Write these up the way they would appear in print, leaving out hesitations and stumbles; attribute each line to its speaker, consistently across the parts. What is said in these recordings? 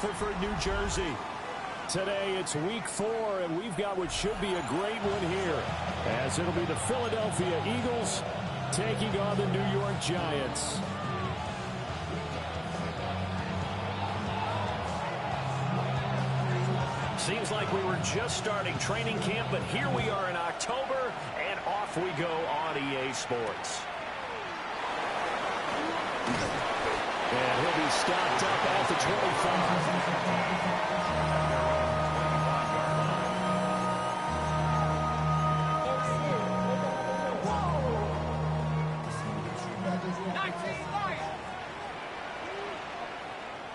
Speaker 1: effort for New Jersey. Today it's week 4, and we've got what should be a great one here, as it'll be the Philadelphia Eagles taking on the New York Giants. Seems like we were just starting training camp, but here we are in October, and off we go on EA Sports. And he'll be stopped up at the 25.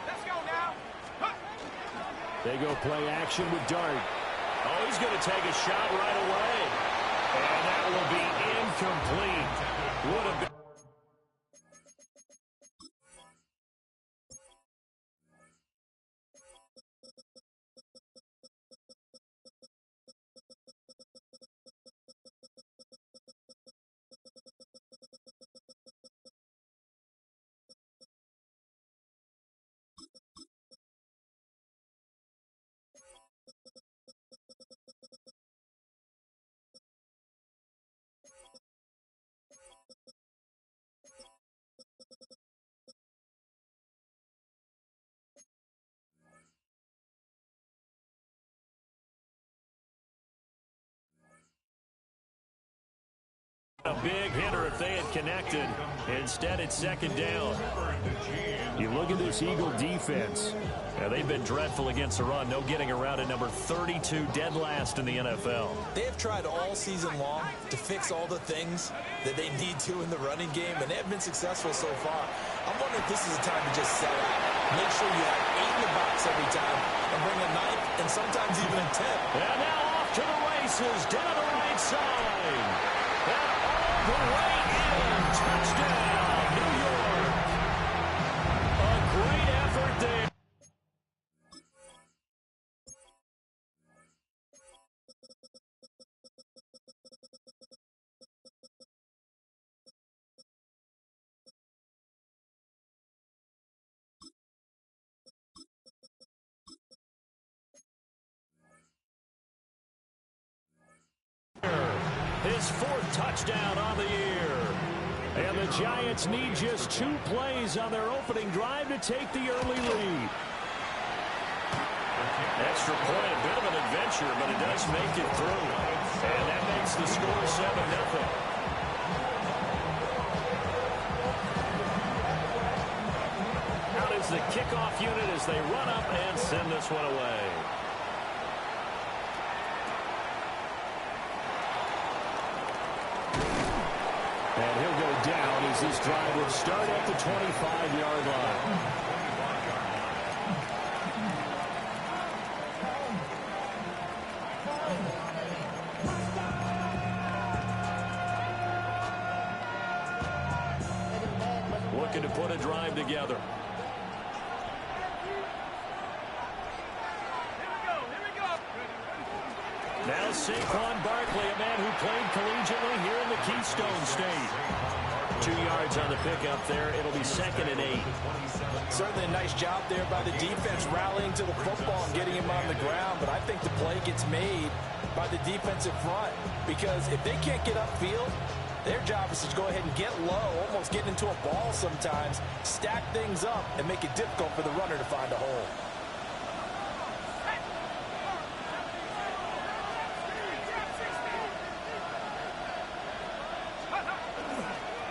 Speaker 2: Let's go now.
Speaker 1: They go play action with Dart. Oh, he's going to take a shot right away. And that will be incomplete. Would have been. A big hitter if they had connected. Instead, it's second down. You look at this Eagle defense. Now, they've been dreadful against the run. No getting around at number 32, dead last in the NFL.
Speaker 3: They have tried all season long to fix all the things that they need to in the running game, and they have been successful so far. I'm wondering if this is a time to just sell out. Make sure you have 8 in the box every time and bring a 9th and sometimes even a 10th.
Speaker 1: And now off to the races down the right side. And all the way in. Touchdown, New York. A great effort there. His 4th touchdown on the year. And the Giants need just 2 plays on their opening drive to take the early lead. Extra point, a bit of an adventure, but it does make it through. And that makes the score 7-0. Out is the kickoff unit as they run up and send this one away. And he'll go down as this drive will start at the 25-yard line. Looking to put a drive together. Now Saquon Barkley, a man who played collegiately here in the Keystone State. 2 yards on the pickup there. It'll be 2nd and 8.
Speaker 3: Certainly a nice job there by the defense rallying to the football and getting him on the ground. But I think the play gets made by the defensive front, because if they can't get upfield, their job is to go ahead and get low, almost get into a ball sometimes, stack things up, and make it difficult for the runner to find a hole.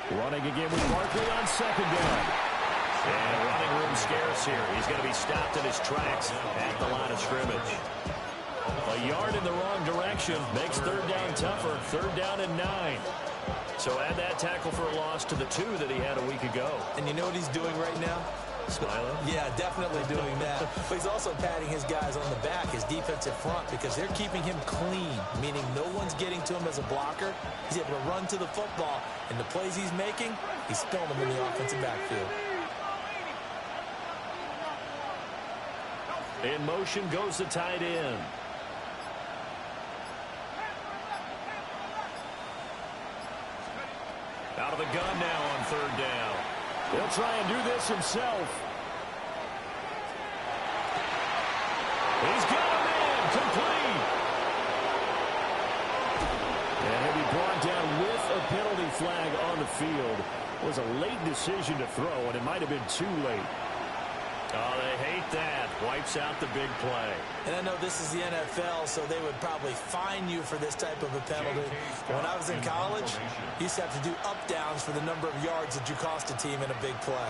Speaker 1: Running again with Barkley on 2nd down. And running room scarce here. He's going to be stopped in his tracks at the line of scrimmage. A yard in the wrong direction makes 3rd down tougher. 3rd down and 9. So add that tackle for a loss to the 2 that he had a week ago.
Speaker 3: And you know what he's doing right now?
Speaker 1: Smiling?
Speaker 3: Yeah, definitely doing that. But he's also patting his guys on the back, his defensive front, because they're keeping him clean, meaning no one's getting to him as a blocker. He's able to run to the football, and the plays he's making, he's throwing them in the offensive backfield.
Speaker 1: In motion goes the tight end. Out of the gun now on 3rd down. He'll try and do this himself. flag on the field. It was a late decision to throw, and it might have been too late. Oh, they hate that. Wipes out the big play.
Speaker 3: And I know this is the NFL, so they would probably fine you for this type of a penalty. When I was in college, you used to have to do up-downs for the number of yards that you cost a team in a big play.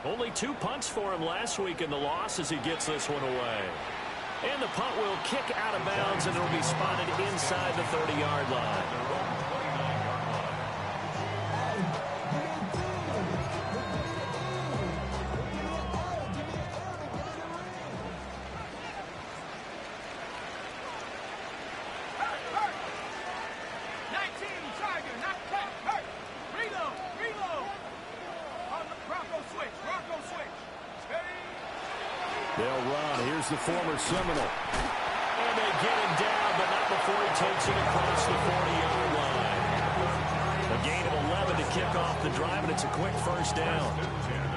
Speaker 1: Only 2 punts for him last week in the loss as he gets this one away. And the punt will kick out of bounds, and it will be spotted inside the 30-yard line. They'll run. Here's the former Seminole. And they get him down, but not before he takes it across the 40-yard line. A gain of 11 to kick off the drive, and it's a quick first down.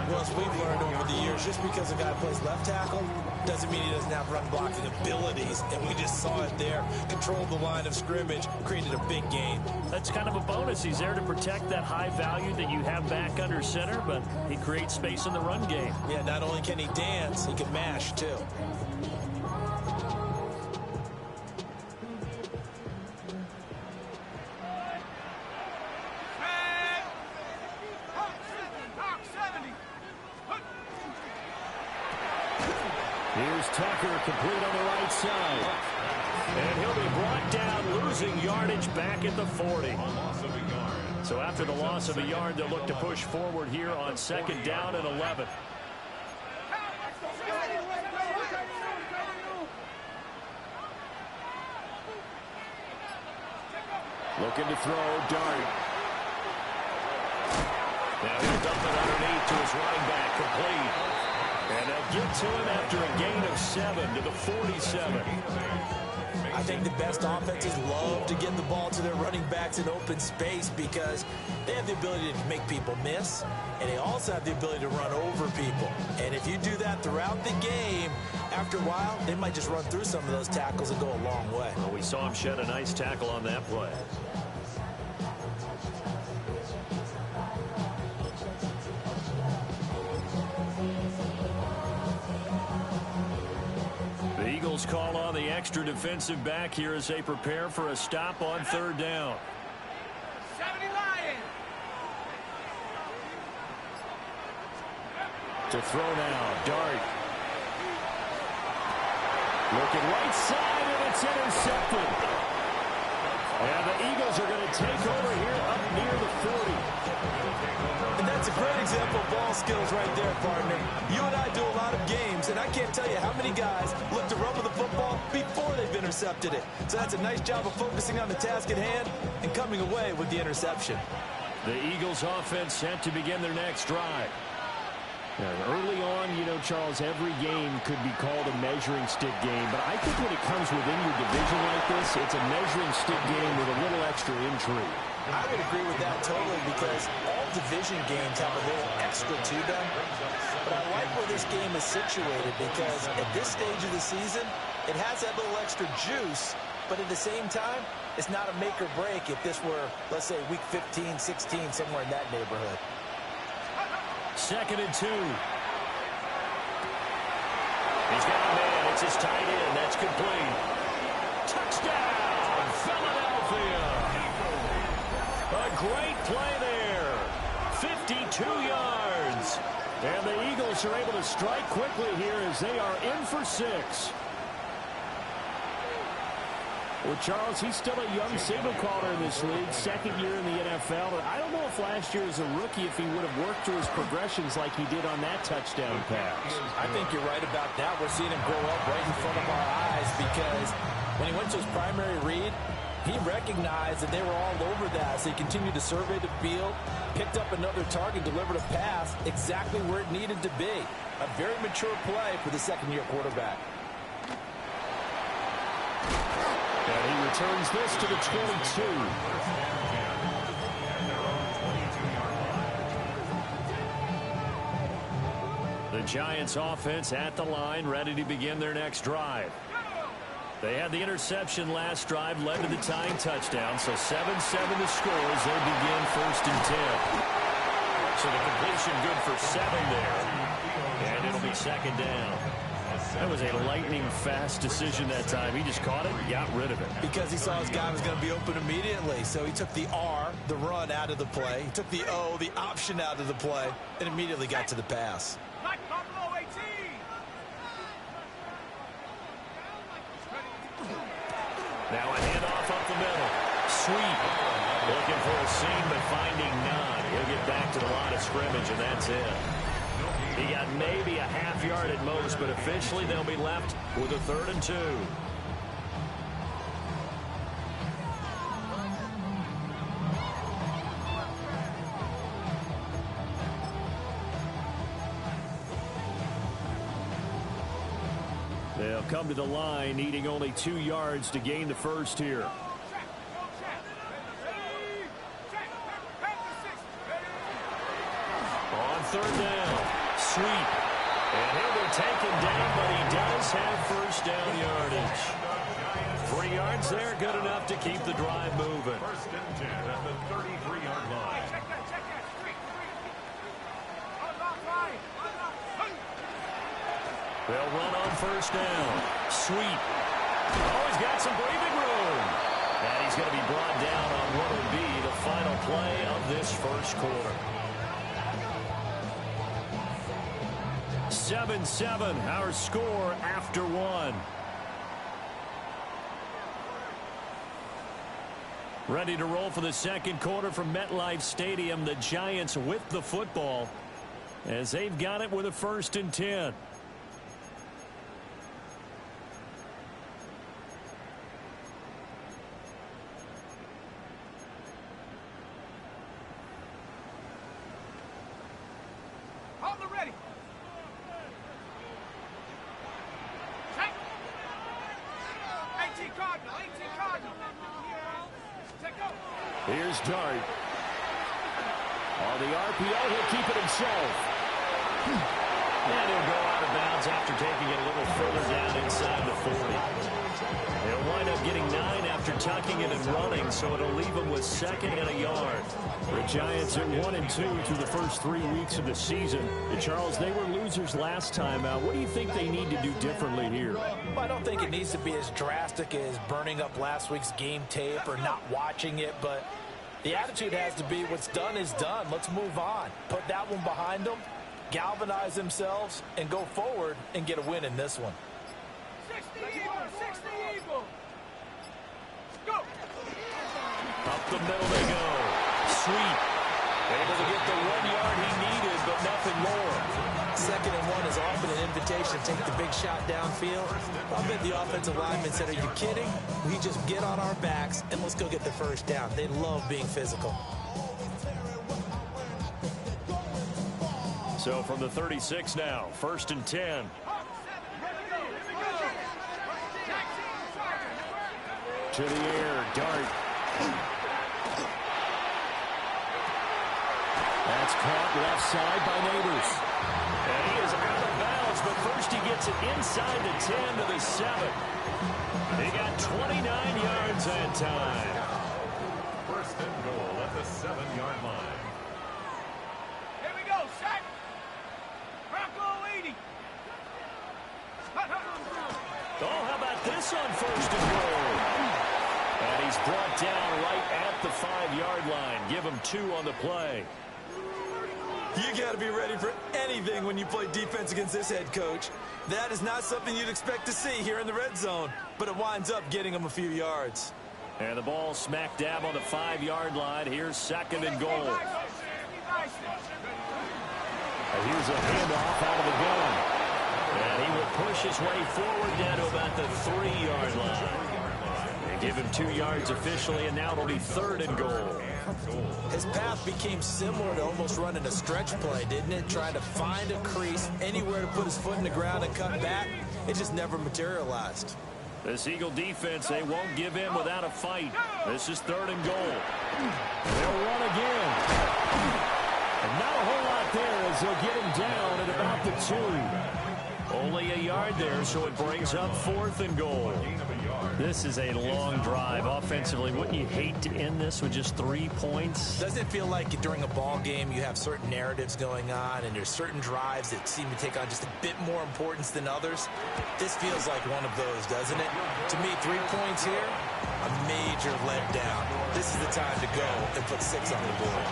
Speaker 3: Well, as we've learned over the years, just because a guy plays left tackle doesn't mean he doesn't have run blocking abilities, and we just saw it there. Controlled the line of scrimmage, created a big gain.
Speaker 1: That's kind of a bonus. He's there to protect that high value that you have back under center, but he creates space in the run game.
Speaker 3: Yeah, not only can he dance, he can mash, too.
Speaker 1: Here's Tucker, complete on the right side. And he'll be brought down, losing yardage back at the 40. So after the loss of a yard, they'll look to push forward here on second down and 11. Looking to throw, Dart. Now he'll dump it underneath to his running back, complete. And they'll get to him after a gain of 7 to the 47.
Speaker 3: I think the best offenses love to get the ball to their running backs in open space because they have the ability to make people miss, and they also have the ability to run over people. And if you do that throughout the game, after a while, they might just run through some of those tackles and go a long way.
Speaker 1: Well, we saw him shed a nice tackle on that play. The Eagles call on the extra defensive back here as they prepare for a stop on third down.
Speaker 2: 70 Lions.
Speaker 1: To throw now, Dart. Looking right side, and it's intercepted. And the Eagles are going to take over here up near the 40.
Speaker 3: And that's a great example of ball skills right there, partner. You and I do a lot of games, and I can't tell you how many guys look to run with the football before they've intercepted it. So that's a nice job of focusing on the task at hand and coming away with the interception.
Speaker 1: The Eagles offense set to begin their next drive.
Speaker 4: Yeah, early on, you know, Charles, every game could be called a measuring stick game. But I think when it comes within your division like this, it's a measuring stick game with a little extra intrigue.
Speaker 3: I would agree with that totally because all division games have a little extra to them. But I like where this game is situated because at this stage of the season, it has that little extra juice. But at the same time, it's not a make or break if this were, let's say, week 15, 16, somewhere in that neighborhood.
Speaker 1: 2nd and 2. He's got a man. It's his tight end. That's complete. Touchdown, Philadelphia. A great play there. 52 yards. And the Eagles are able to strike quickly here as they are in for 6. Well, Charles, he's still a young signal caller in this league, second year in the NFL. And I don't know if last year as a rookie, if he would have worked through his progressions like he did on that touchdown pass.
Speaker 3: I think you're right about that. We're seeing him grow up right in front of our eyes because when he went to his primary read, he recognized that they were all over that. So he continued to survey the field, picked up another target, delivered a pass exactly where it needed to be. A very mature play for the second-year quarterback.
Speaker 1: And he returns this to the 22. The Giants offense at the line, ready to begin their next drive. They had the interception last drive, led to the tying touchdown. So 7-7 the score as they begin 1st and 10. So the completion good for 7 there. And it'll be 2nd down. That was a lightning-fast decision that time. He just caught it and got rid of it.
Speaker 3: Because he saw his guy was going to be open immediately. So he took the R, the run, out of the play. He took the O, the option, out of the play, and immediately got to the pass.
Speaker 1: Now a handoff up the middle. Sweep. Looking for a seam, but finding none. He'll get back to the line of scrimmage, and that's it. He got maybe a half yard at most, but officially they'll be left with a 3rd and 2. They'll come to the line, needing only 2 yards to gain the first here. On 3rd down, sweep. And he'll be taken down, but he does have 1st down yardage. 3 yards there, good enough to keep the drive moving.
Speaker 5: 1st and 10 at the 33-yard line.
Speaker 1: They'll run on 1st down. Sweep. Oh, he's got some breathing room. And he's going to be brought down on what will be the final play of this 1st quarter. 7-7, our score after 1. Ready to roll for the 2nd quarter from MetLife Stadium. The Giants with the football as they've got it with a 1st and 10.
Speaker 4: Here's Dart. On the RPO, he'll keep it himself.
Speaker 1: And he'll go out of bounds after taking it a little further down inside the 40. He'll wind up getting 9 after tucking it and running, so it'll leave him with 2nd and a yard.
Speaker 4: The Giants at 1-2 through the first 3 weeks of the season. And Charles, they were losers last time out. What do you think they need to do differently here?
Speaker 3: Well, I don't think it needs to be as drastic as burning up last week's game tape or not watching it, but the attitude has to be what's done is done. Let's move on. Put that one behind them, galvanize themselves, and go forward and get a win in this one.
Speaker 2: 60 Eagle! Go!
Speaker 1: Up the middle they go. Sweep. Able to get the 1 yard he needed, but nothing more.
Speaker 3: 2nd and 1 is often an invitation to take the big shot downfield. I bet the offensive lineman said, are you kidding? We just get on our backs and let's go get the 1st down. They love being physical.
Speaker 1: So from the 36 now, 1st and 10.
Speaker 4: To the air, Dart. That's caught left side by Neighbors.
Speaker 1: And he is out of bounds, but first he gets it inside the 10 to the 7. He got 29 yards that time.
Speaker 5: 1st and goal at the 7-yard line.
Speaker 2: Here we go, set! Bronco 80!
Speaker 1: Oh, how about this on 1st and goal? And he's brought down right at the 5-yard line. Give him 2 on the play.
Speaker 3: You got to be ready for anything when you play defense against this head coach. That is not something you'd expect to see here in the red zone, but it winds up getting him a few yards.
Speaker 1: And the ball smack dab on the 5-yard line. Here's 2nd and goal.
Speaker 4: And here's a handoff out of the gun.
Speaker 1: And he will push his way forward down to about the 3-yard line. They give him 2 yards officially, and now it'll be 3rd and goal.
Speaker 3: His path became similar to almost running a stretch play, didn't it? Trying to find a crease, anywhere to put his foot in the ground and cut back. It just never materialized.
Speaker 1: This Eagle defense, they won't give in without a fight. This is 3rd and goal.
Speaker 4: They'll run again. And not a whole lot there as they'll get him down at about the 2.
Speaker 1: Only a yard there, so it brings up 4th and goal.
Speaker 5: Gain of a yard. yards.
Speaker 1: This is a long drive. Offensively, wouldn't you hate to end this with just 3 points?
Speaker 3: Doesn't it feel like during a ball game you have certain narratives going on and there's certain drives that seem to take on just a bit more importance than others? This feels like one of those, doesn't it? To me, 3 points here, a major letdown. This is the time to go and put 6 on the board.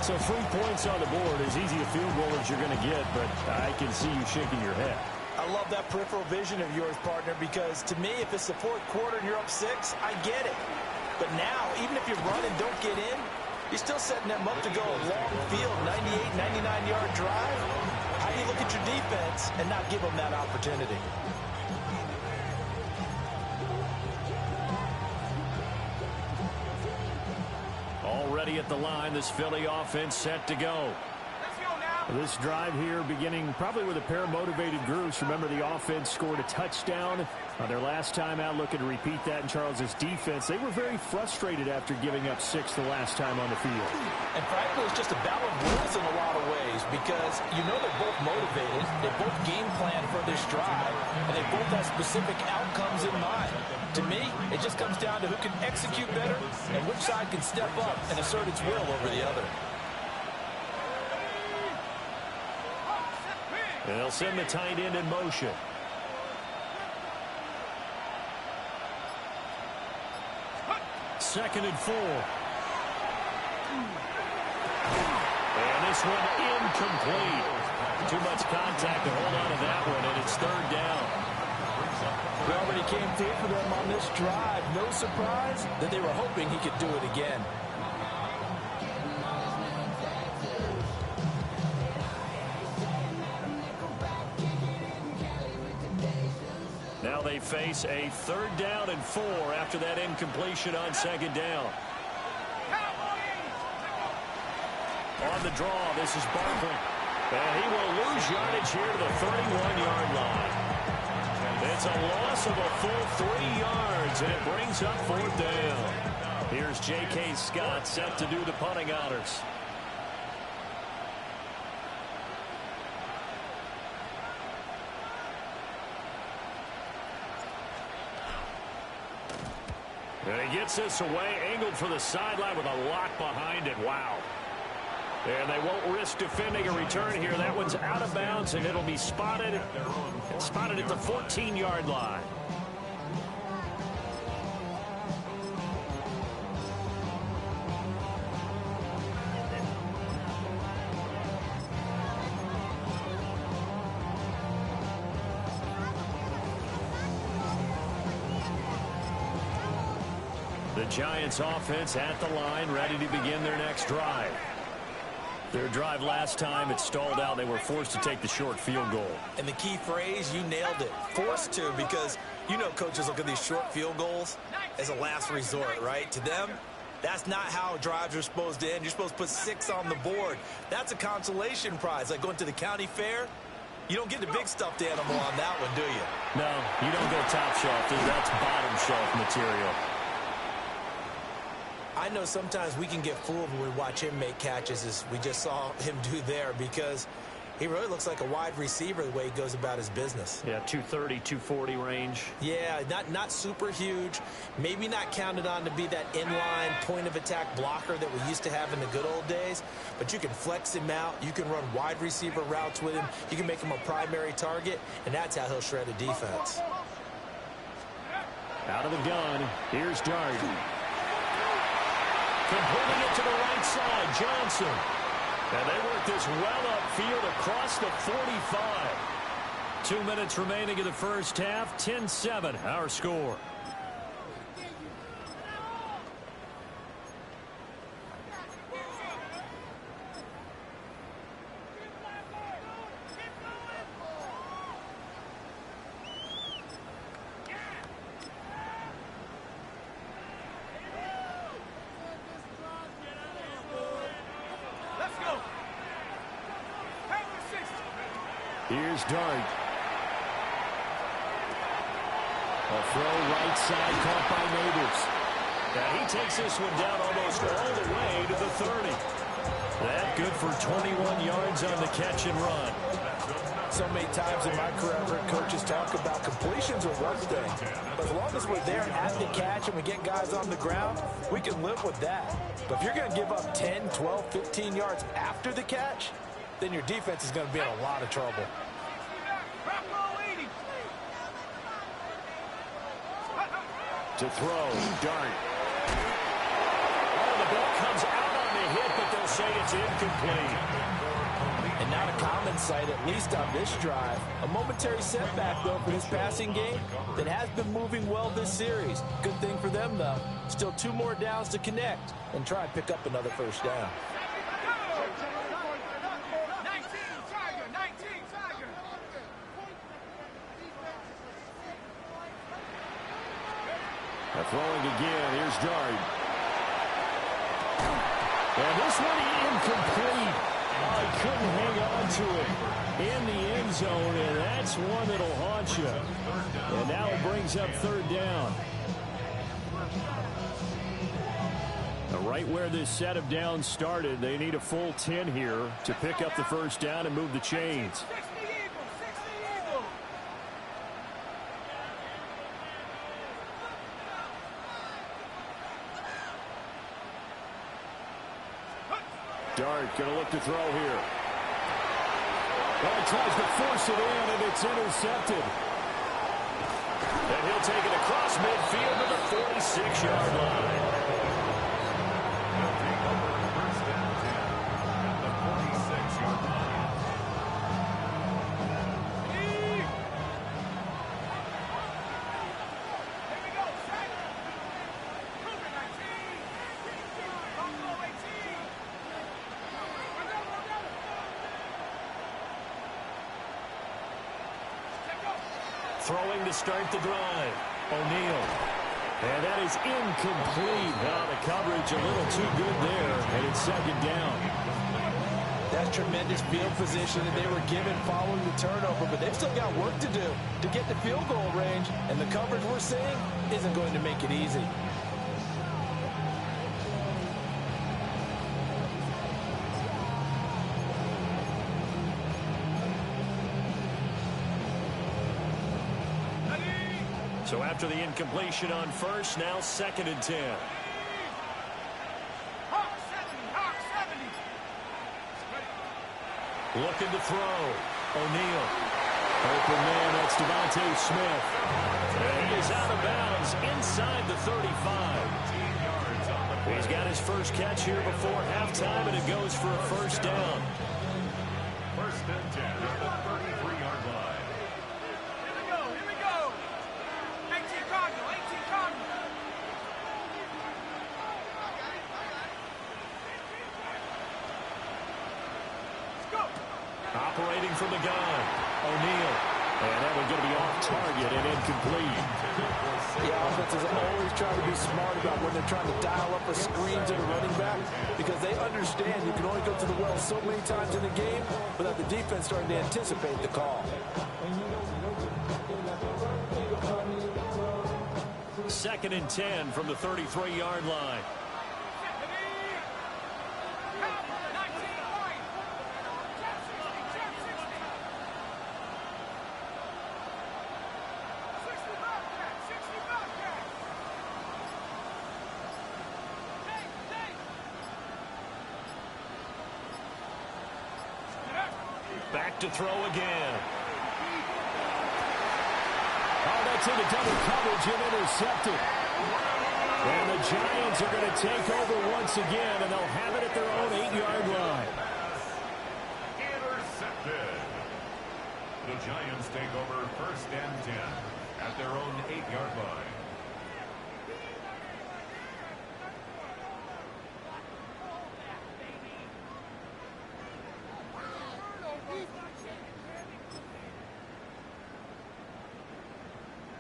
Speaker 4: So 3 points on the board, as easy a field goal as you're going to get, but I can see you shaking your head.
Speaker 3: I love that peripheral vision of yours, partner, because to me, if it's the fourth quarter and you're up 6, I get it. But now, even if you run and don't get in, you're still setting them up to go a long field, 98, 99-yard drive. How do you look at your defense and not give them that opportunity?
Speaker 1: Already at the line, this Philly offense set to go.
Speaker 4: This drive here beginning probably with a pair of motivated groups. Remember, the offense scored a touchdown on their last time out. Looking to repeat that in Charles's defense. They were very frustrated after giving up 6 the last time on the field.
Speaker 3: And frankly, it's just a battle of wills in a lot of ways because you know they're both motivated. They both game plan for this drive, and they both have specific outcomes in mind. To me, it just comes down to who can execute better and which side can step up and assert its will over the other.
Speaker 1: And they'll send the tight end in motion. Second and 4. And this one incomplete. Too much contact to hold on to that one, and it's 3rd down.
Speaker 3: He already came through for them on this drive. No surprise that they were hoping he could do it again.
Speaker 1: Now they face a 3rd down and 4 after that incompletion on 2nd down. On the draw, this is Barkley. And he will lose yardage here to the 31-yard line. It's a loss of a full 3 yards, and it brings up 4th down. Here's J.K. Scott set to do the punting honors. And he gets this away, angled for the sideline with a lot behind it. Wow. And they won't risk defending a return here. That one's out of bounds, and it'll be spotted at the 14-yard line. The Giants offense at the line, ready to begin their next drive. Their drive last time, it stalled out. They were forced to take the short field goal.
Speaker 3: And the key phrase, you nailed it. Forced to, because you know coaches look at these short field goals as a last resort, right? To them, that's not how drives are supposed to end. You're supposed to put 6 on the board. That's a consolation prize, like going to the county fair. You don't get the big stuffed animal on that one, do you?
Speaker 1: No, you don't go top shelf. That's bottom shelf material.
Speaker 3: I know sometimes we can get fooled when we watch him make catches, as we just saw him do there, because he really looks like a wide receiver the way he goes about his business.
Speaker 1: Yeah, 230, 240 range.
Speaker 3: Yeah, not super huge. Maybe not counted on to be that inline point-of-attack blocker that we used to have in the good old days, but you can flex him out. You can run wide receiver routes with him. You can make him a primary target, and that's how he'll shred a defense.
Speaker 4: Out of the gun, here's Dart.
Speaker 1: Completing it to the right side, Johnson. And they work this well upfield across the 45. 2 minutes remaining in the first half. 10-7, our score.
Speaker 4: Here's Dart. A throw right side caught by Neighbors.
Speaker 1: And he takes this one down almost all the way to the 30. That good for 21 yards on the catch and run.
Speaker 3: so many times in my career, I've heard coaches talk about completions are one thing. But as long as we're there at the catch and we get guys on the ground, we can live with that. But if you're going to give up 10, 12, 15 yards after the catch, then your defense is going to be in a lot of trouble.
Speaker 1: To throw, Dart. Oh, the ball comes out on the hit, but they'll say it's incomplete.
Speaker 3: And not a common sight, at least on this drive. A momentary setback, though, for this passing game that has been moving well this series. Good thing for them, though. Still 2 more downs to connect and try and pick up another first down.
Speaker 1: Throwing again. Here's Dart. And this one incomplete. Oh, he couldn't hang on to it in the end zone, and that's one that'll haunt you. And now it brings up 3rd down.
Speaker 4: Right where this set of downs started, they need a full 10 here to pick up the first down and move the chains. Dart going to look to throw here. Well, he tries to force it in, and it's intercepted.
Speaker 1: And he'll take it across midfield to the 46-yard line.
Speaker 5: He'll take over first and 10 at the 46-yard line.
Speaker 1: Throwing to start the drive. O'Neal. And that is incomplete. Now the coverage a little too good there, and it's 2nd down.
Speaker 3: That's tremendous field position that they were given following the turnover, but they've still got work to do to get to field goal range, and the coverage we're seeing isn't going to make it easy.
Speaker 1: So after the incompletion on first, now 2nd and 10. Looking to throw. O'Neal. Open man, that's Devontae Smith. And he is out of bounds inside the 35. He's got his first catch here before halftime, and it goes for a first down.
Speaker 5: First and 10 at the 33-yard line.
Speaker 1: Operating from the gun, O'Neal. And that one's going to be off target and incomplete.
Speaker 3: The offense is always trying to be smart about when they're trying to dial up a screen to the running back, because they understand you can only go to the well so many times in the game without the defense starting to anticipate the call.
Speaker 1: 2nd and 10 from the 33-yard line. Back to throw again.
Speaker 4: Oh, that's into double coverage and intercepted. And the Giants are going to take over once again, and they'll have it at their own 8-yard line.
Speaker 5: Intercepted. The Giants take over first and 10 at their own 8-yard line.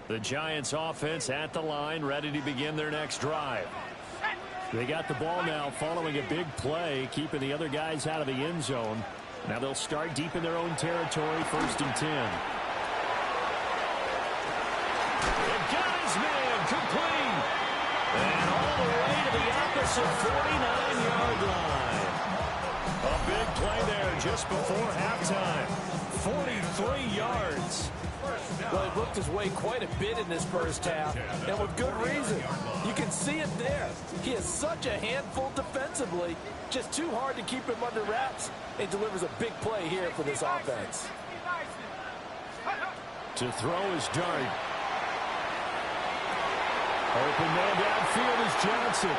Speaker 1: The Giants offense at the line, ready to begin their next drive.
Speaker 4: They got the ball now following a big play, keeping the other guys out of the end zone. Now they'll start deep in their own territory, 1st and 10.
Speaker 1: It got his man, complete. And all the way to the opposite 49-yard line. A big play there, just before halftime. 43 yards.
Speaker 3: Well, he worked his way quite a bit in this first half, and with good reason. You can see it there. He is such a handful defensively, just too hard to keep him under wraps, and delivers a big play here for this offense.
Speaker 1: To throw his dart. Open man downfield is Johnson.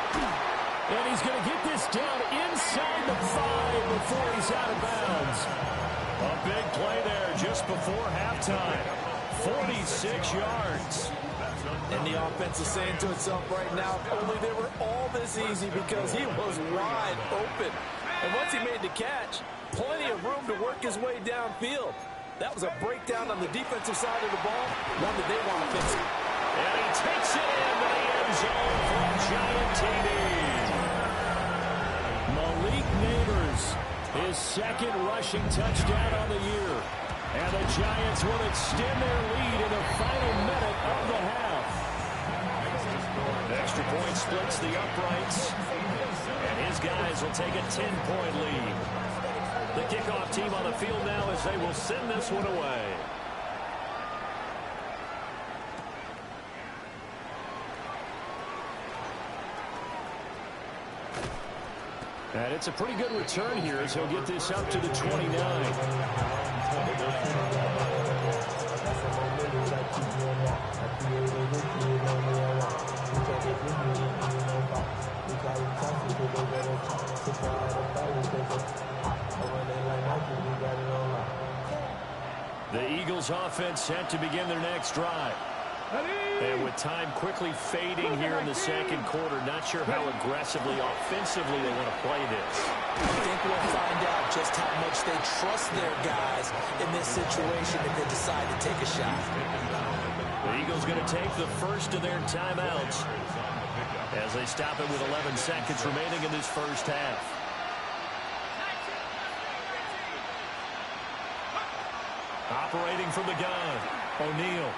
Speaker 1: And he's going to get this down inside the 5 before he's out of bounds. A big play there just before halftime. 46 yards.
Speaker 3: And the offense is saying to itself right now, if only they were all this easy, because he was wide open. And once he made the catch, plenty of room to work his way downfield. That was a breakdown on the defensive side of the ball, one that they want to fix.
Speaker 1: And he takes it into the end zone for a giant TD. Malik Neighbors, his second rushing touchdown on the year. And the Giants will extend their lead in the final minute of the half. Extra point splits the uprights. And his guys will take a 10-point lead. The kickoff team on the field now as they will send this one away. And it's a pretty good return here as he'll get this up to the 29. The Eagles offense set to begin their next drive. And with time quickly fading here in the second quarter, not sure how aggressively, offensively they want to play this.
Speaker 3: I think we'll find out just how much they trust their guys in this situation if they decide to take a shot.
Speaker 1: The Eagles going to take the first of their timeouts as they stop it with 11 seconds remaining in this first half. Operating from the gun, O'Neal.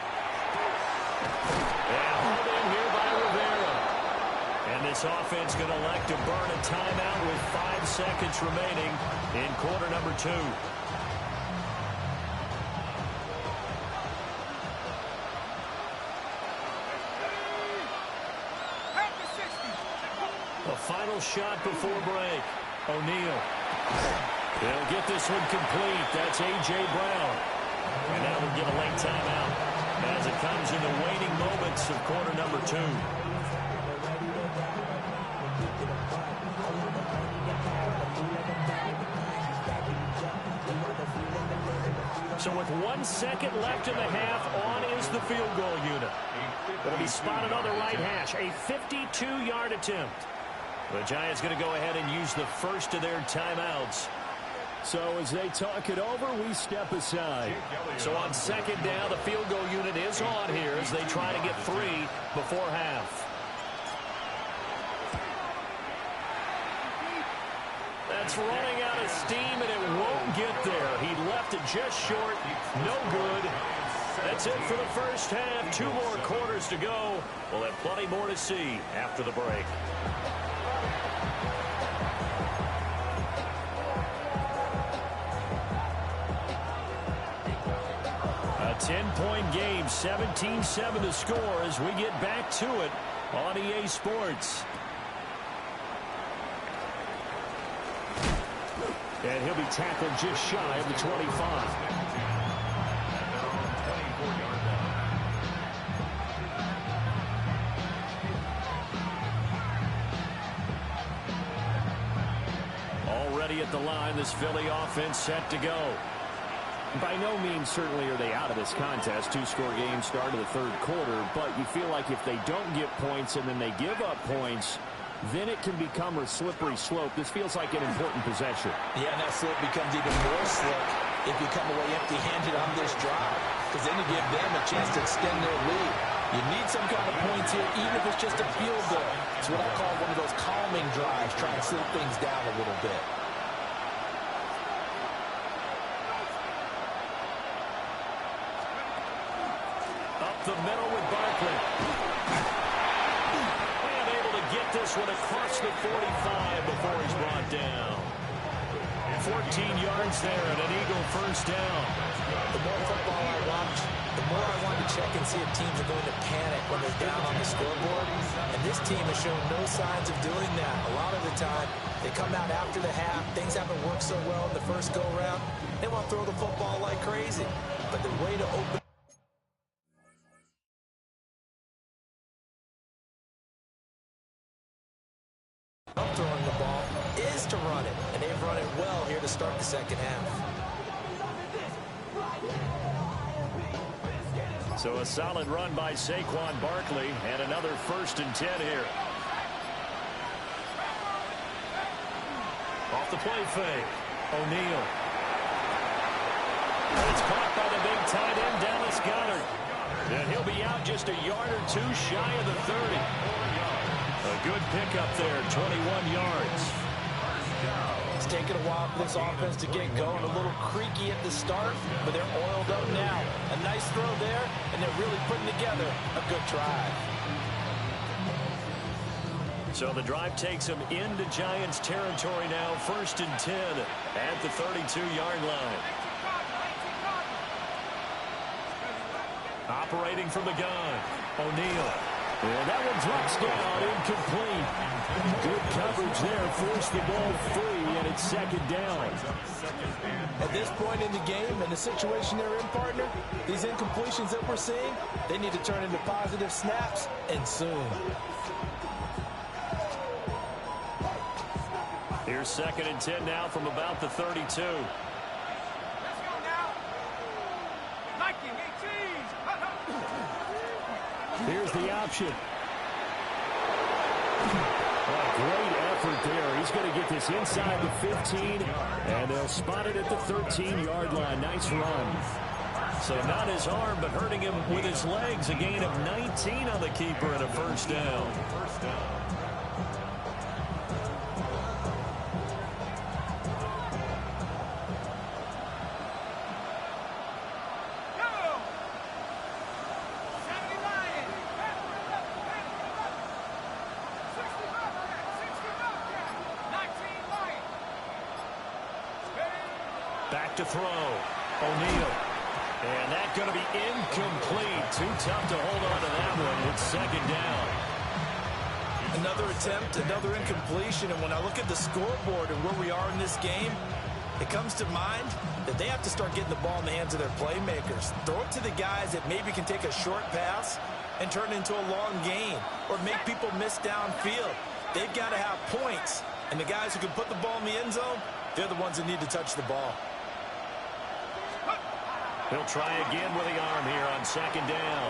Speaker 1: And hauled in here by Rivera. And this offense going to elect to burn a timeout with 5 seconds remaining in quarter number 2. A final shot before break. O'Neal. They'll get this one complete. That's A.J. Brown. And now we'll get a late timeout as it comes in the waning moments of quarter number 2. So with 1 second left in the half, on is the field goal unit. It'll be spotted on the right hash, a 52-yard attempt. The Giants going to go ahead and use the first of their timeouts. So as they talk it over, we step aside. So on second down, the field goal unit is on here as they try to get 3 before half. That's running out of steam, and it won't get there. He left it just short. No good. That's it for the first half. 2 more quarters to go. We'll have plenty more to see after the break. A 10-point game, 17-7 to score as we get back to it on EA Sports. And he'll be tackled just shy of the 25. Already at the line, this Philly offense set to go. By no means certainly are they out of this contest. 2-score game start of the third quarter, but you feel like if they don't get points and then they give up points, then it can become a slippery slope. This feels like an important possession.
Speaker 3: Yeah, and that slope becomes even more slick if you come away empty-handed on this drive, because then you give them a chance to extend their lead. You need some kind of points here, even if it's just a field goal. It's what I call one of those calming drives, trying to slow things down a little bit.
Speaker 1: The middle with Barkley. And able to get this one across the 45 before he's brought down. 14 yards there and an Eagle first down.
Speaker 3: The more football I watch, the more I want to check and see if teams are going to panic when they're down on the scoreboard. And this team has shown no signs of doing that. A lot of the time, they come out after the half. Things haven't worked so well in the first go-around. They want to throw the football like crazy. But the way to open up throwing the ball is to run it. And they've run it well here to start the second half.
Speaker 1: So a solid run by Saquon Barkley and another 1st and 10 here. Off the play fake. O'Neal. It's caught by the big tight end, Dallas Goedert. And he'll be out just a yard or two shy of the 30. A good pickup there, 21 yards.
Speaker 3: It's taken a while for this offense to get going. A little creaky at the start, but they're oiled up now. A nice throw there, and they're really putting together a good drive.
Speaker 1: So the drive takes them into Giants territory now, 1st and 10 at the 32-yard line. Operating from the gun, O'Neal. And that one drops down, incomplete. Good coverage there, forced the ball free, and it's 2nd down.
Speaker 3: At this point in the game, and the situation they're in, partner, these incompletions that we're seeing, they need to turn into positive snaps, and soon.
Speaker 1: Here's 2nd and 10 now from about the 32.
Speaker 2: Let's go now. Liking 18.
Speaker 4: Here's the option. Great effort there. He's going to get this inside the 15, and they'll spot it at the 13-yard line. Nice run.
Speaker 1: So not his arm, but hurting him with his legs. A gain of 19 on the keeper and a 1st down. Back to throw. O'Neal. And that's going to be incomplete. Too tough to hold on to that one. It's 2nd down.
Speaker 3: Another attempt, another incompletion. And when I look at the scoreboard and where we are in this game, it comes to mind that they have to start getting the ball in the hands of their playmakers. Throw it to the guys that maybe can take a short pass and turn it into a long gain or make people miss downfield. They've got to have points. And the guys who can put the ball in the end zone, they're the ones that need to touch the ball.
Speaker 1: He'll try again with the arm here on 2nd down.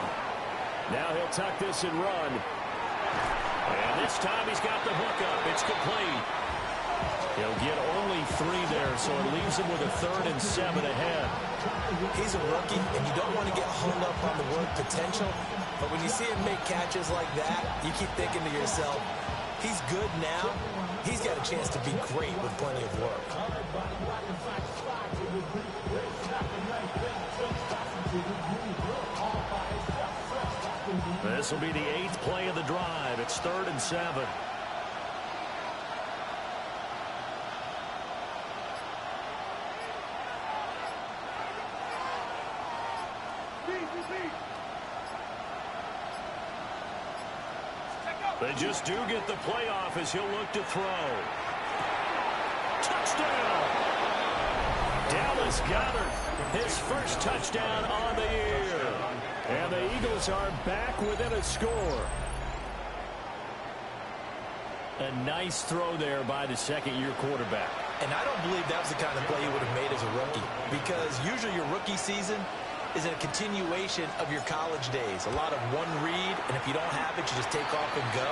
Speaker 4: Now he'll tuck this and run.
Speaker 1: And this time he's got the hook up. It's complete. He'll get only 3 there, so it leaves him with a 3rd and 7 ahead.
Speaker 3: He's a rookie, and you don't want to get hung up on the word potential. But when you see him make catches like that, you keep thinking to yourself, he's good now. He's got a chance to be great with plenty of work.
Speaker 1: This will be the 8th play of the drive. It's 3rd and 7. They just do get the playoff as he'll look to throw. Touchdown! Dallas Goedert, his first touchdown on the year.
Speaker 4: And the Eagles are back within a score. A nice throw there by the 2nd-year quarterback.
Speaker 3: And I don't believe that was the kind of play he would have made as a rookie, because usually your rookie season is a continuation of your college days. A lot of one read, and if you don't have it, you just take off and go.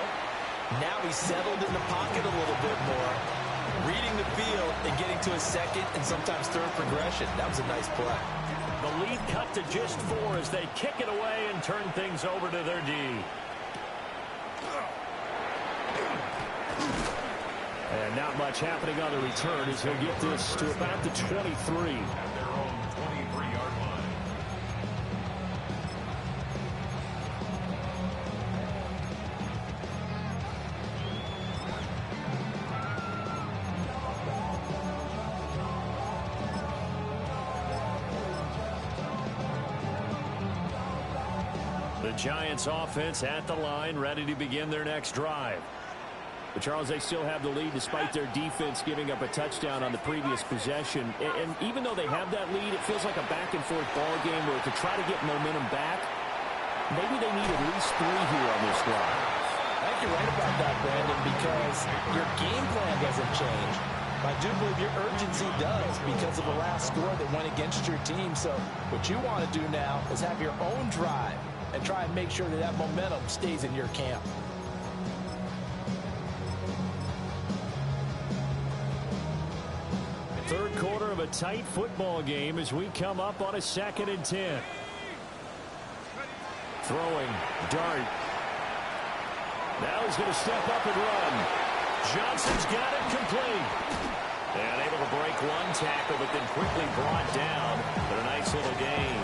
Speaker 3: Now he's settled in the pocket a little bit more, reading the field and getting to his 2nd and sometimes 3rd progression. That was a nice play.
Speaker 1: The lead cut to just 4 as they kick it away and turn things over to their D.
Speaker 4: And not much happening on the return as he'll get this to about the 23.
Speaker 5: At their own 23-yard line.
Speaker 1: The Giants offense at the line, ready to begin their next drive.
Speaker 4: But Charles, they still have the lead despite their defense giving up a touchdown on the previous possession. And even though they have that lead, it feels like a back-and-forth ball game where to try to get momentum back, maybe they need at least 3 here on this drive.
Speaker 3: I think you're right about that, Brandon, because your game plan doesn't change. I do believe your urgency does because of the last score that went against your team. So what you want to do now is have your own drive and try and make sure that that momentum stays in your camp.
Speaker 4: Third quarter of a tight football game as we come up on a 2nd and 10. Throwing, Dart. Now he's going to step up and run. Johnson's got it complete.
Speaker 1: And able to break one tackle, but then quickly brought down. But a nice little gain.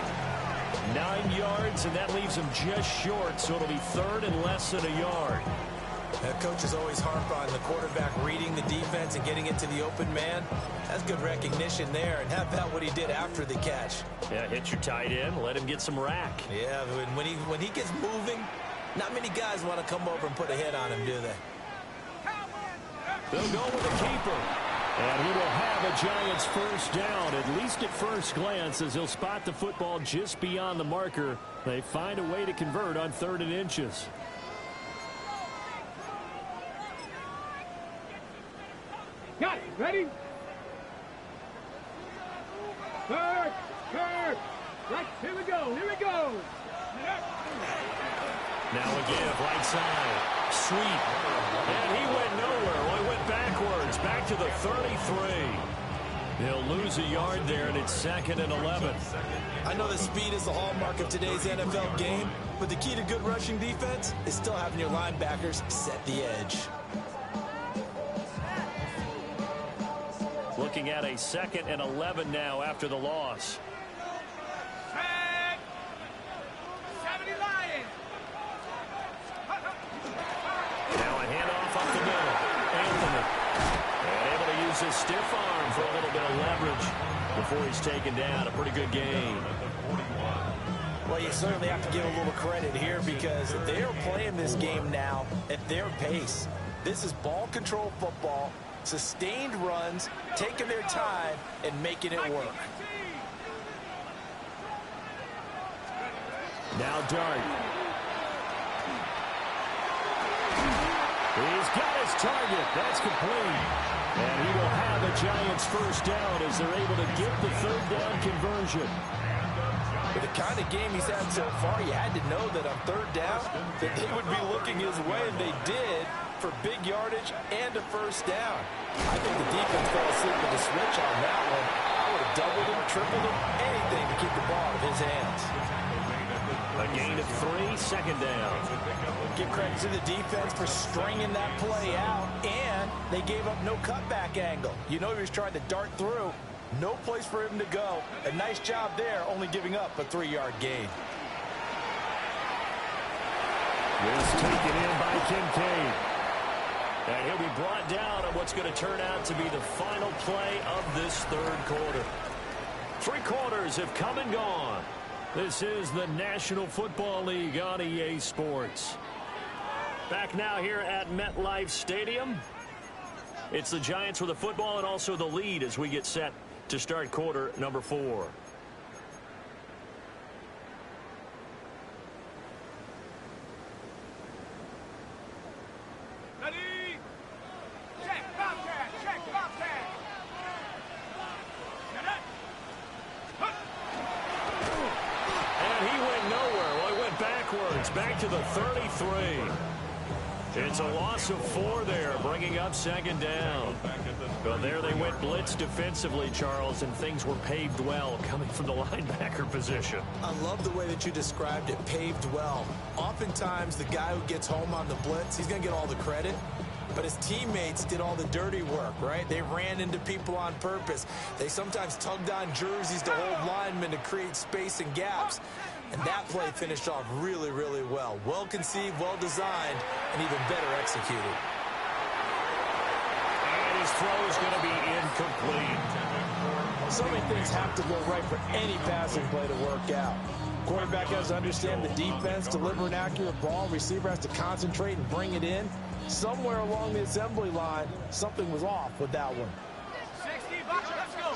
Speaker 4: 9 yards, and that leaves him just short, so it'll be 3rd and less than a yard.
Speaker 3: Coaches always harp on the quarterback reading the defense and getting it to the open man. That's good recognition there, and how about what he did after the catch?
Speaker 4: Yeah, hit your tight end, let him get some rack.
Speaker 3: Yeah, when he gets moving, not many guys want to come over and put a hit on him, do they?
Speaker 4: They'll go with the keeper. And he will have a Giants first down, at least at first glance, as he'll spot the football just beyond the marker. They find a way to convert on 3rd and inches.
Speaker 2: Got it. Ready? Third. Right, here we go.
Speaker 1: Now a give, right side. Sweep. And he went nowhere. Well, he went backwards. Back to the 33. He'll lose a yard there, and it's 2nd and 11.
Speaker 3: I know that speed is the hallmark of today's NFL game, but the key to good rushing defense is still having your linebackers set the edge.
Speaker 4: Looking at a 2nd and 11 now after the loss.
Speaker 2: Set. 70 Lions.
Speaker 1: Now a handoff up the middle. Anthony. And able to use his stiff arm for a little bit of leverage before he's taken down. A pretty good game.
Speaker 3: Well, you certainly have to give a little credit here because they are playing this game now at their pace. This is ball control football, sustained runs, taking their time, and making it work.
Speaker 4: Now Dart. He's got his target. That's complete. And he will have a Giants first down as they're able to get the 3rd down conversion.
Speaker 3: With the kind of game he's had so far, you had to know that on 3rd down that they would be looking his way, and they did, for big yardage and a first down. I think the defense fell asleep with the switch on that one. I would have doubled him, tripled him, anything to keep the ball out of his hands.
Speaker 1: A gain of 3, 2nd down.
Speaker 3: Give credit to the defense for stringing that play out, and they gave up no cutback angle. You know he was trying to dart through. No place for him to go. A nice job there, only giving up a 3-yard gain.
Speaker 4: This taken in by Kincaid.
Speaker 1: And he'll be brought down on what's going to turn out to be the final play of this 3rd quarter.
Speaker 4: 3 quarters have come and gone. This is the National Football League on EA Sports. Back now here at MetLife Stadium. It's the Giants with the football and also the lead as we get set to start quarter number 4.
Speaker 2: Ready? Check, Bobcat. Check, Bobcat.
Speaker 4: And he went nowhere. Well, he went backwards, back to the 33. It's a loss of 4 there, bringing up 2nd down. Well, there they went blitz defensively, Charles, and things were paved well coming from the linebacker position.
Speaker 3: I love the way that you described it, paved well. Oftentimes, the guy who gets home on the blitz, he's going to get all the credit. But his teammates did all the dirty work, right? They ran into people on purpose. They sometimes tugged on jerseys to hold linemen to create space and gaps. And that play finished off really, really well. Well conceived, well designed, and even better executed.
Speaker 1: And his throw is going to be incomplete.
Speaker 3: So many things have to go right for any passing play to work out. Quarterback has to understand the defense, deliver an accurate ball. Receiver has to concentrate and bring it in. Somewhere along the assembly line, something was off with that one.
Speaker 2: 60, let's go.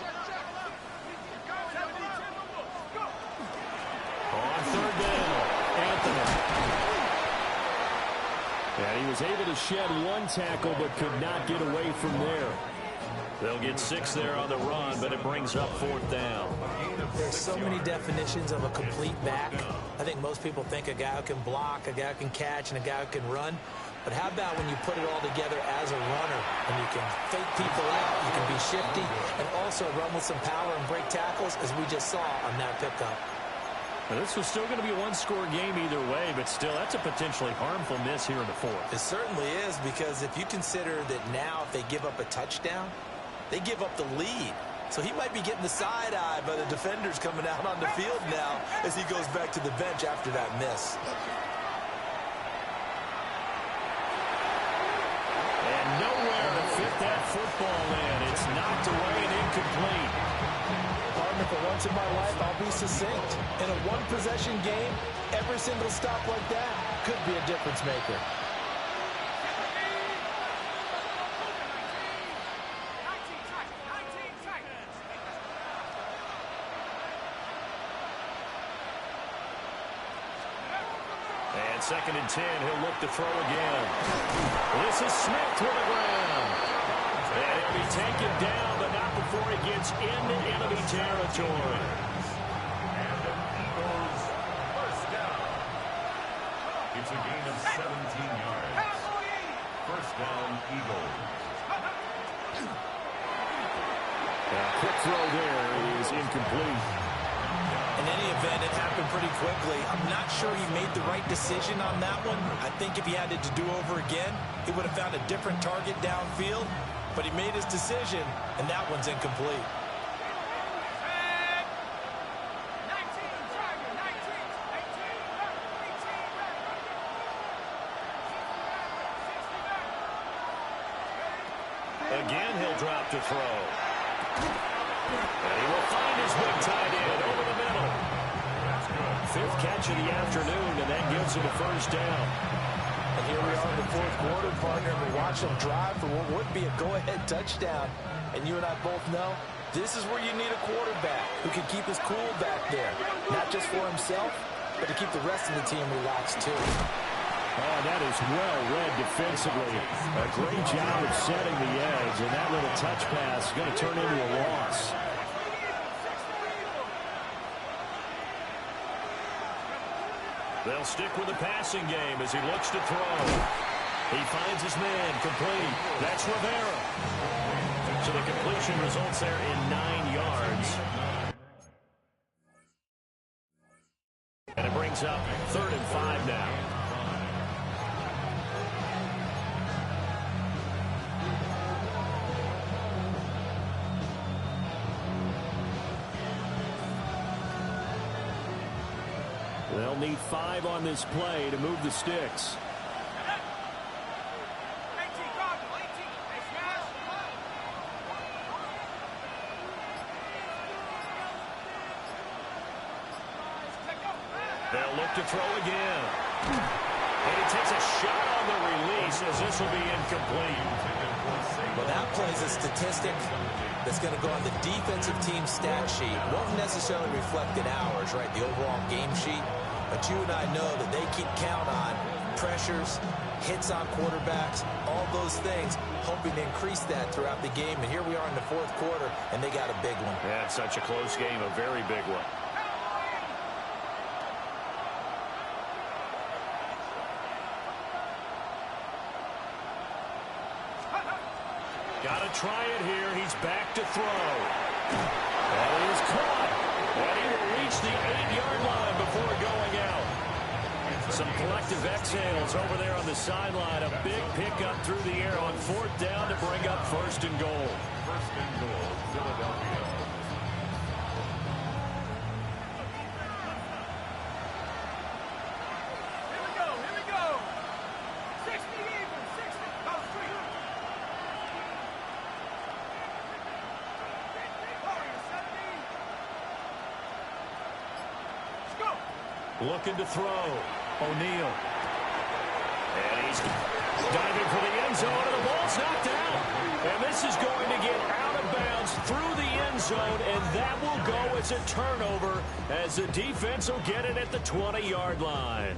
Speaker 1: On third down, Anthony.
Speaker 4: And he was able to shed one tackle but could not get away from there.
Speaker 1: They'll get 6 there on the run, but it brings up 4th down.
Speaker 3: There's so many definitions of a complete back. I think most people think a guy who can block, a guy who can catch, and a guy who can run. But how about when you put it all together as a runner, and you can fake people out, you can be shifty, and also run with some power and break tackles, as we just saw on that pickup.
Speaker 4: Now, this was still going to be a one-score game either way, but still, that's a potentially harmful miss here in the 4th.
Speaker 3: It certainly is, because if you consider that now if they give up a touchdown, they give up the lead. So he might be getting the side-eye by the defenders coming out on the field now as he goes back to the bench after that miss.
Speaker 1: And nowhere to fit that football in. It's knocked away and incomplete.
Speaker 3: Partner, for once in my life, I'll be succinct. In a one-possession game, every single stop like that could be a difference maker.
Speaker 1: And 2nd and 10, he'll look to throw again. This is Smith to the ground. And he'll be taken down, but not before he gets into enemy territory.
Speaker 5: And the Eagles first down. It's a gain of 17 yards. First down, Eagles.
Speaker 4: Quick throw there is incomplete.
Speaker 3: In any event, it happened pretty quickly. I'm not sure he made the right decision on that one. I think if he had it to do over again, he would have found a different target downfield. But he made his decision, and that one's incomplete.
Speaker 1: Again, he'll drop to throw. And he will find his big tight end over the middle. 5th catch of the afternoon, and that gives him a first down.
Speaker 3: And here we are in the 4th quarter, partner. We watch him drive for what would be a go-ahead touchdown. And you and I both know this is where you need a quarterback who can keep his cool back there. Not just for himself, but to keep the rest of the team relaxed too.
Speaker 4: Oh, that is well read defensively. A great job of setting the edge, and that little touch pass is going to turn into a loss.
Speaker 1: They'll stick with the passing game as he looks to throw. He finds his man complete. That's Rivera. So the completion results there in 9 yards. And it brings up 3rd and 5 now.
Speaker 4: They'll need 5 on this play to move the sticks.
Speaker 1: They'll look to throw again. And he takes a shot on the release as this will be incomplete.
Speaker 3: Well, that plays a statistic that's going to go on the defensive team stat sheet. Won't necessarily reflect in ours, right, the overall game sheet. But you and I know that they keep count on pressures, hits on quarterbacks, all those things, hoping to increase that throughout the game. And here we are in the 4th quarter, and they got a big one.
Speaker 1: Yeah, it's such a close game, a very big one. Got to try it here. He's back to throw. That is caught. And he will reach the 8-yard line before going out. Some collective exhales over there on the sideline. A big pickup through the air on 4th down to bring up 1st and goal.
Speaker 5: 1st and goal, Philadelphia.
Speaker 1: Looking to throw. O'Neal. And he's diving for the end zone, and the ball's knocked out. And this is going to get out of bounds through the end zone, and that will go as a turnover as the defense will get it at the 20-yard line.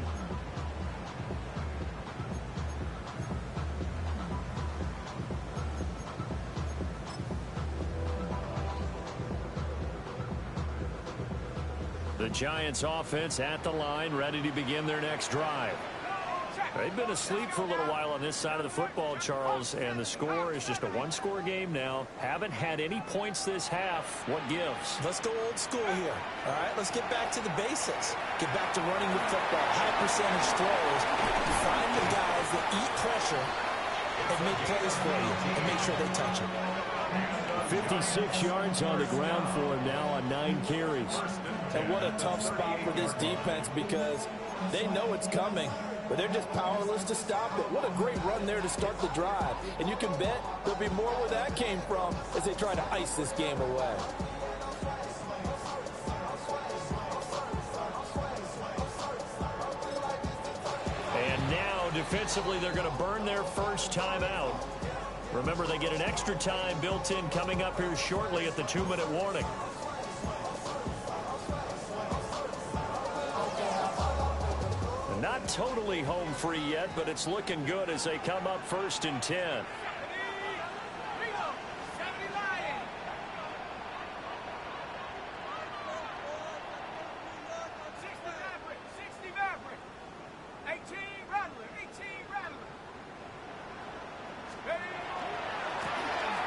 Speaker 1: The Giants offense at the line, ready to begin their next drive. They've been asleep for a little while on this side of the football, Charles, and the score is just a one-score game now. Haven't had any points this half. What gives?
Speaker 3: Let's go old school here. All right, let's get back to the basics. Get back to running the football, high percentage throws. Find the guys that eat pressure and make plays for you and make sure they touch it.
Speaker 4: 56 yards on the ground for him now on 9 carries.
Speaker 3: And what a tough spot for this defense because they know it's coming, but they're just powerless to stop it. What a great run there to start the drive. And you can bet there'll be more where that came from as they try to ice this game away.
Speaker 1: And now, defensively, they're going to burn their first time out. Remember, they get an extra time built in coming up here shortly at the 2-minute warning. Not totally home free yet, but it's looking good as they come up 1st and 10.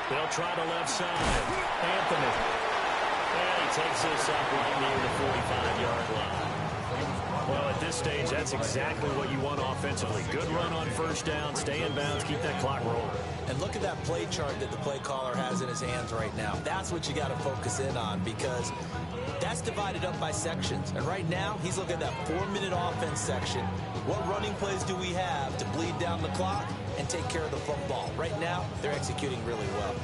Speaker 1: They'll try the left side. Anthony. And he takes this up right near the 45-yard line. Well, at this stage, that's exactly what you want offensively. Good run on first down, stay in bounds, keep that clock rolling.
Speaker 3: And look at that play chart that the play caller has in his hands right now. That's what you got to focus in on because that's divided up by sections. And right now, he's looking at that 4-minute offense section. What running plays do we have to bleed down the clock and take care of the football? Right now, they're executing really well.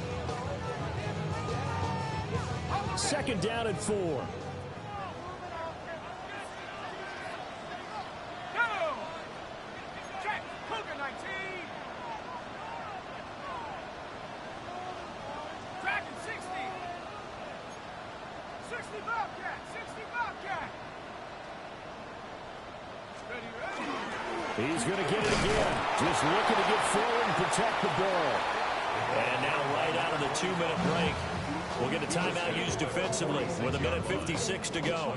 Speaker 4: 2nd down and 4. He's going to get it again. Just looking to get forward and protect the ball.
Speaker 1: And now right out of the 2-minute break, we'll get a timeout used defensively with 1:56 to go.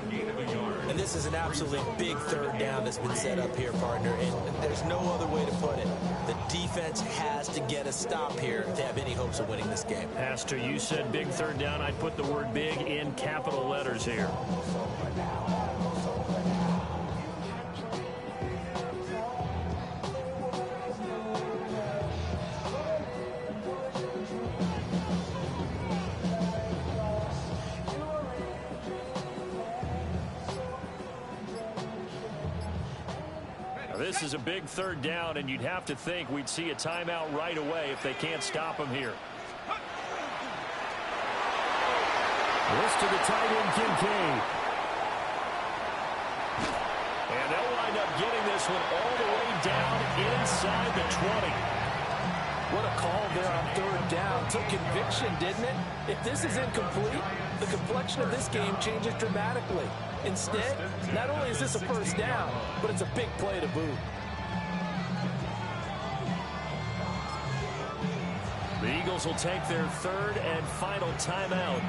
Speaker 3: And this is an absolutely big 3rd down that's been set up here, partner. And there's no other way to put it. The defense has to get a stop here if they have any hopes of winning this game.
Speaker 1: Pastor, you said big 3rd down. I'd put the word big in capital letters here. This is a big 3rd down, and you'd have to think we'd see a timeout right away if they can't stop him here.
Speaker 4: This to the tight end, Kincaid.
Speaker 1: And they'll wind up getting this one all the way down inside the 20.
Speaker 3: What a call there on 3rd down. Took conviction, didn't it? If this is incomplete, the complexion of this game changes dramatically. Instead, not only is this a 1st down, but it's a big play to boot.
Speaker 1: The Eagles will take their 3rd and final timeout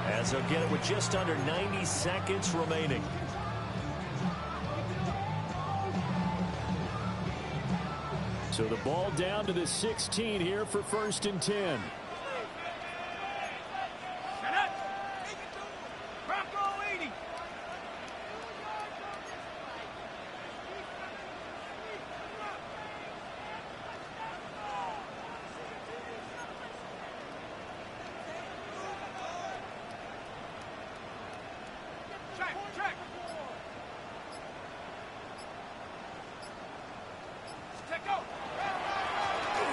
Speaker 1: as they'll get it with just under 90 seconds remaining.
Speaker 4: So the ball down to the 16 here for 1st and 10.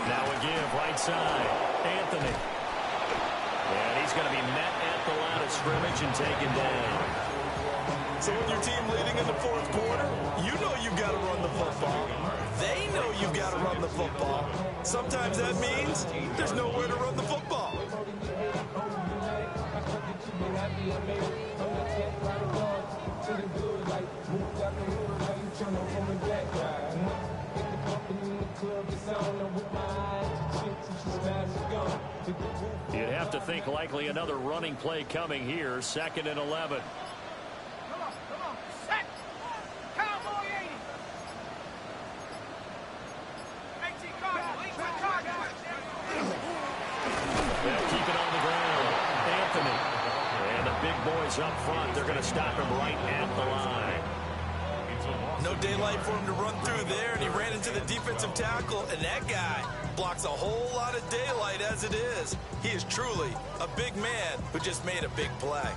Speaker 1: Now a give, right side, Anthony. And he's going to be met at the line of scrimmage and taken down.
Speaker 3: So when your team leading in the fourth quarter, you know you've got to run the football. They know you've got to run the football. Sometimes that means there's nowhere to run the football.
Speaker 4: You'd have to think likely another running play coming here. 2nd and 11.
Speaker 2: Come on. Set. Cowboy 80. 18 Cardinal. Lead to Cardinal.
Speaker 1: They'll keep it on the ground. Anthony. And the big boys up front. They're going to stop him right at the line.
Speaker 3: No daylight for him to run through there, and he ran into the defensive tackle, and that guy blocks a whole lot of daylight as it is. He is truly a big man who just made a big play.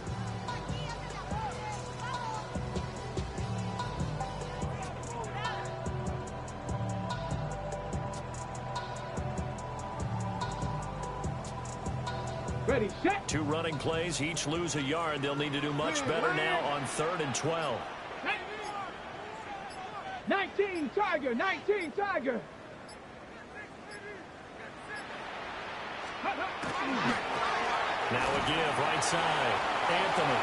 Speaker 2: Ready, set.
Speaker 4: 2 running plays, each lose a yard. They'll need to do much better now on 3rd and 12.
Speaker 2: 19 Tiger.
Speaker 1: Now a give, right side. Anthony.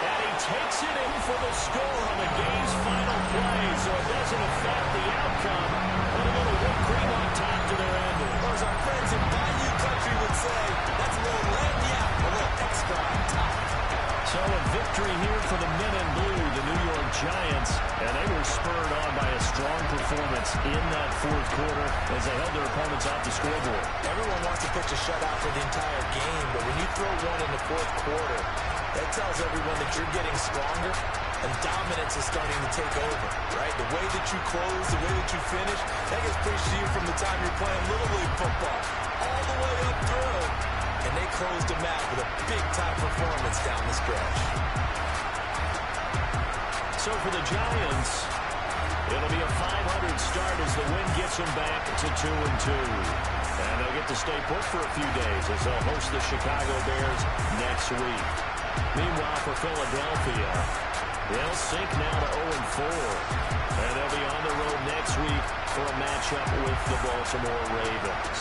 Speaker 1: And he takes it in for the score on the game's final play, so it doesn't affect the outcome. But a little whipped cream on top to their ending.
Speaker 3: Or as our friends in Bayou Country would say, that's a little lagniappe, a little extra on top.
Speaker 1: So a victory here for the men in blue, the New York Giants, and they were spurred on by a strong performance in that fourth quarter as they held their opponents off the scoreboard.
Speaker 3: Everyone wants to pitch a shutout for the entire game, but when you throw one in the fourth quarter, that tells everyone that you're getting stronger and dominance is starting to take over, right? The way that you close, the way that you finish, that gets preached to you from the time you're playing Little League football all the way up through. And they closed them out with a big-time performance down the stretch.
Speaker 1: So for the Giants, it'll be a 500 start as the win gets them back to 2-2. And they'll get to stay put for a few days as they'll host the Chicago Bears next week. Meanwhile, for Philadelphia, they'll sink now to 0-4. And they'll be on the road next week for a matchup with the Baltimore Ravens.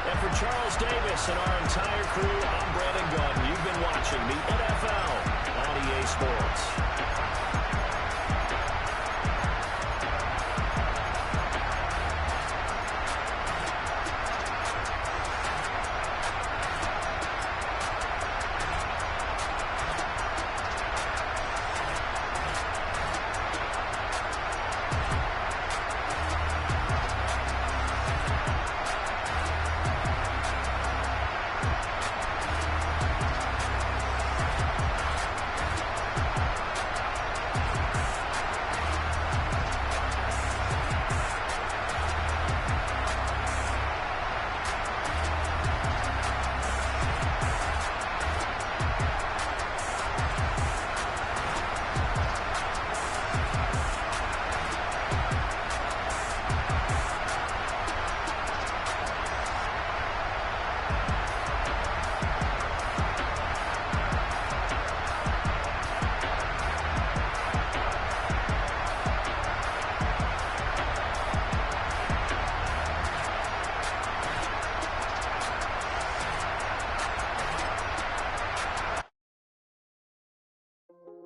Speaker 1: And for Charles Davis and our entire crew, I'm Brandon Gauton. You've been watching the NFL on EA Sports.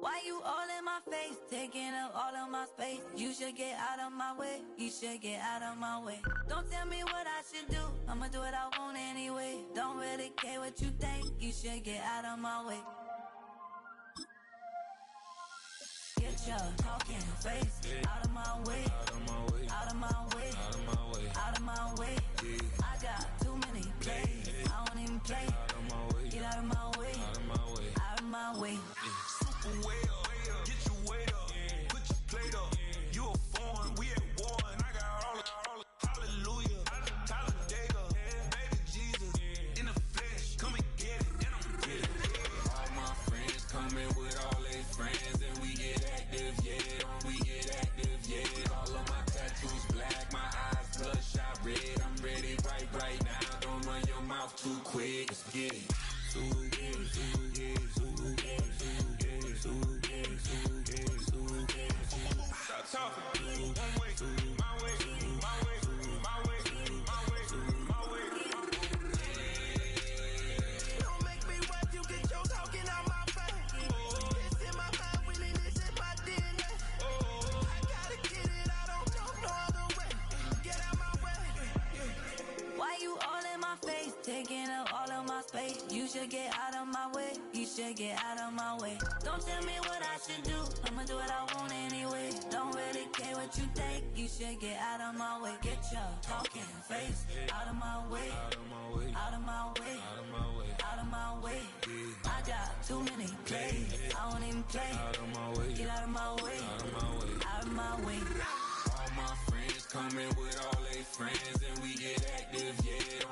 Speaker 6: Why you all in my face, taking up all of my space? You should get out of my way, you should get out of my way. Don't tell me what I should do, I'ma do what I want anyway. Don't really care what you think, you should get out of my way. Get your talking face out of my way, out of my way, out of my way, out of my way, out of my way. I got too many plays, I don't even play. Out of my way, get out of my way, out of my way, out of my way.
Speaker 7: Way up, get your weight up, put your plate up. You a foreign, we at war, and I got all the hallelujah, Talladega, baby Jesus, in the flesh, come and get it, and I'm get it. All my friends coming with all their friends, and we get active, yeah, we get active, yeah. All of my tattoos black, my eyes bloodshot red. I'm ready right now. Don't run your mouth too quick. Let's get it. Too good, too good, too good.
Speaker 6: get out of my way. You should get out of my way. Don't tell me what I should do. I'ma do what I want anyway. Don't really care what you think. You should get out of my way. Get your talking face out of my way. Out of my way. Out of my way. Out of my way. Out of my way. I got too many plays. I won't even play. Out of my way. Get out of my way. Out of my way. Out of my way.
Speaker 7: All my friends coming with all their friends, and we get active, yeah.